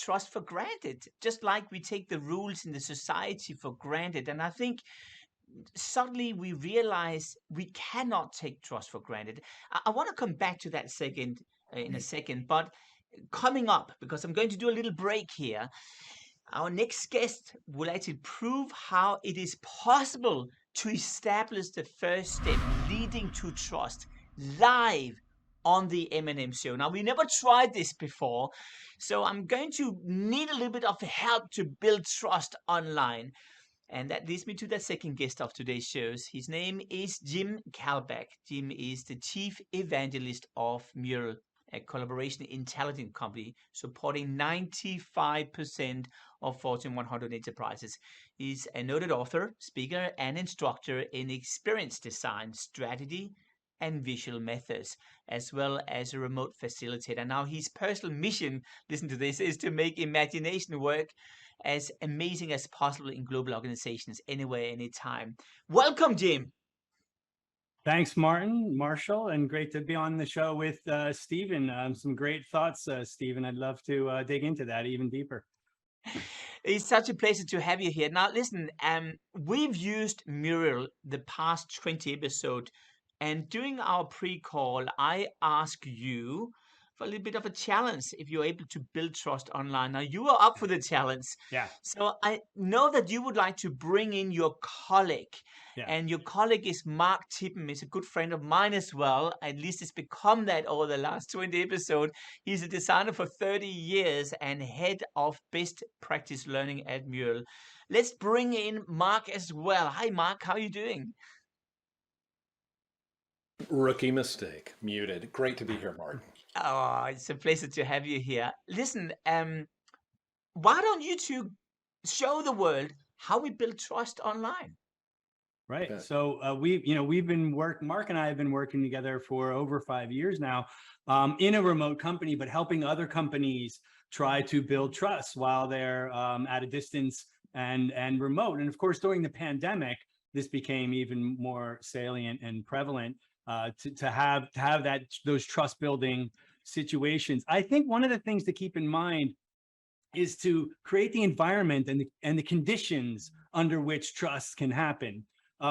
trust for granted, just like we take the rules in the society for granted. And I think suddenly we realize we cannot take trust for granted. I want to come back to that second in a second, but coming up, because I'm going to do a little break here, our next guest will actually prove how it is possible to establish the first step leading to trust live on the M&M show. Now, we never tried this before, so I'm going to need a little bit of help to build trust online. And that leads me to the second guest of today's shows. His name is Jim Kalbach. Jim is the chief evangelist of Mural, a collaboration intelligence company supporting 95% of Fortune 100 enterprises. He's a noted author, speaker, and instructor in experience design, strategy, and visual methods, as well as a remote facilitator. Now, his personal mission, listen to this, is to make imagination work as amazing as possible in global organizations, anywhere, anytime. Welcome, Jim. Thanks, Martin, Marshall, and great to be on the show with Stephen. Some great thoughts, Stephen. I'd love to dig into that even deeper. It's such a pleasure to have you here. Now, listen, we've used Mural the past 20 episodes, and during our pre-call, I asked you for a little bit of a challenge if you're able to build trust online. Now, you are up for the challenge. Yeah. So I know that you would like to bring in your colleague. Yeah. And your colleague is Mark Tippen. He's a good friend of mine as well. At least it's become that over the last 20 episodes. He's a designer for 30 years and head of best practice learning at Mural. Let's bring in Mark as well. Hi, Mark. How are you doing? Rookie mistake. Muted. Great to be here, Martin. Oh, it's a pleasure to have you here. Listen, why don't you two show the world how we build trust online? Right. Okay. So we've been Mark and I have been working together for over 5 years now, in a remote company, but helping other companies try to build trust while they're at a distance and remote. And of course, during the pandemic, this became even more salient and prevalent to have those trust building situations. I think one of the things to keep in mind is to create the environment and the conditions under which trust can happen.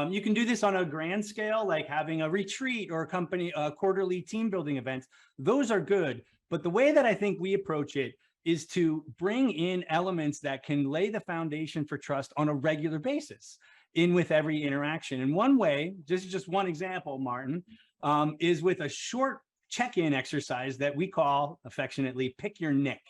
You can do this on a grand scale, like having a retreat or a quarterly team building events. Those are good. But the way that I think we approach it is to bring in elements that can lay the foundation for trust on a regular basis with every interaction. And one way, just one example, Martin, is with a short check-in exercise that we call affectionately Pick Your Nick.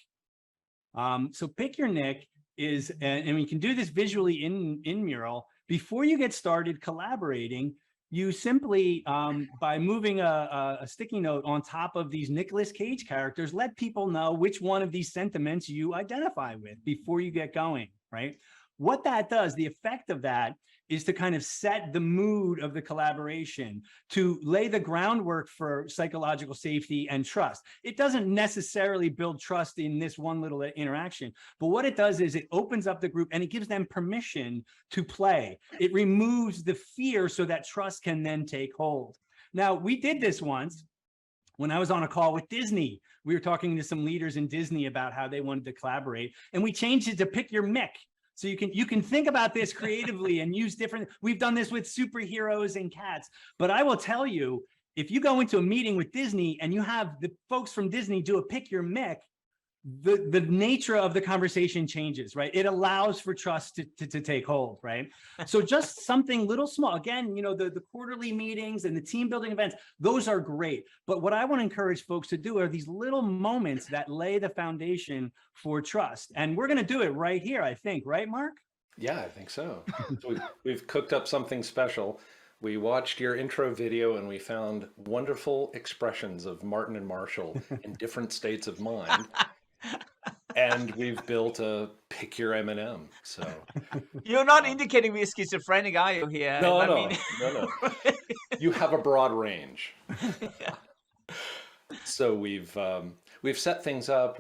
So Pick Your Nick is, and we can do this visually in Mural. Before you get started collaborating, you simply, by moving a sticky note on top of these Nicolas Cage characters, let people know which one of these sentiments you identify with before you get going, right? What that does, the effect of that is to kind of set the mood of the collaboration, to lay the groundwork for psychological safety and trust. It doesn't necessarily build trust in this one little interaction, but what it does is it opens up the group and it gives them permission to play. It removes the fear so that trust can then take hold. Now, we did this once when I was on a call with Disney. We were talking to some leaders in Disney about how they wanted to collaborate, and we changed it to Pick Your Mick. So you can think about this creatively and use different, we've done this with superheroes and cats, but I will tell you, if you go into a meeting with Disney and you have the folks from Disney do a Pick Your Mick, the nature of the conversation changes, right? It allows for trust to take hold, right? So just something little small. Again, the quarterly meetings and the team building events, those are great. But what I want to encourage folks to do are these little moments that lay the foundation for trust. And we're going to do it right here, I think, right, Mark? Yeah, I think so. So we've cooked up something special. We watched your intro video and we found wonderful expressions of Martin and Marshall in different states of mind. And we've built a Pick Your M&M. So You're not indicating we're schizophrenic, are you here? No. You have a broad range. So we've set things up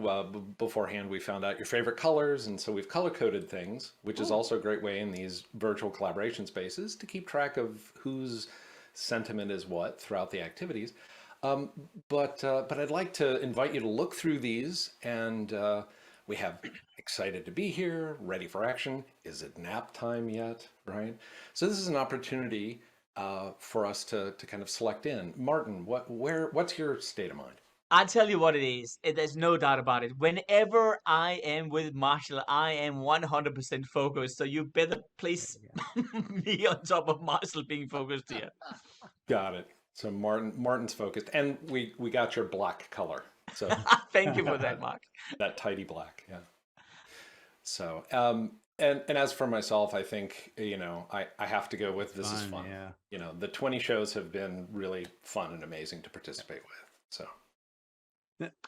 beforehand. We found out your favorite colors, and so we've color coded things, which is also a great way in these virtual collaboration spaces to keep track of whose sentiment is what throughout the activities. But I'd like to invite you to look through these and We have excited to be here, ready for action. Is it nap time yet? Right. So this is an opportunity for us to kind of select in. Martin, what's your state of mind? I tell you what it is. There's no doubt about it. Whenever I am with Marshall, I am 100% focused. So you better place me on top of Marshall being focused here. Got it. So Martin's focused, and we got your black color. So Thank you for that, Mark. that tidy black, yeah. So and as for myself, I think I have to go with this is fun. Yeah. The 20 shows have been really fun and amazing to participate with. So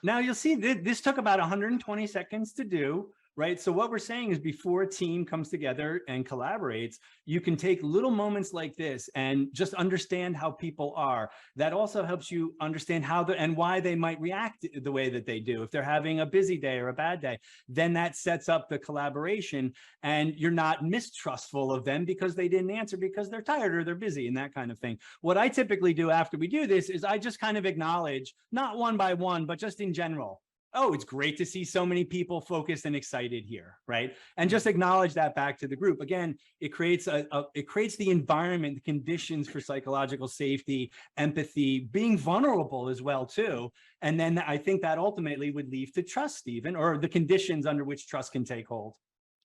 now you'll see this took about 120 seconds to do, right? So what we're saying is before a team comes together and collaborates, you can take little moments like this and just understand how people are. That also helps you understand how and why they might react the way that they do. If they're having a busy day or a bad day, then that sets up the collaboration, and you're not mistrustful of them because they didn't answer because they're tired or they're busy and that kind of thing. What I typically do after we do this is I just kind of acknowledge, not one by one, but just in general. Oh, it's great to see so many people focused and excited here, right? And just acknowledge that back to the group. Again, it creates the environment, the conditions for psychological safety, empathy, being vulnerable as well too. And then I think that ultimately would lead to trust, even, or the conditions under which trust can take hold.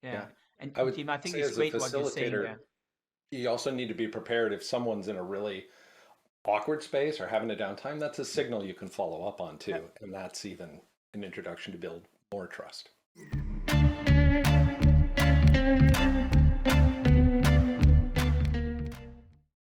Yeah. And I would Tim, I think say it's as a great what you're saying facilitator, there. you also need to be prepared if someone's in a really awkward space or having a downtime. That's a signal you can follow up on too, and that's even an introduction to build more trust.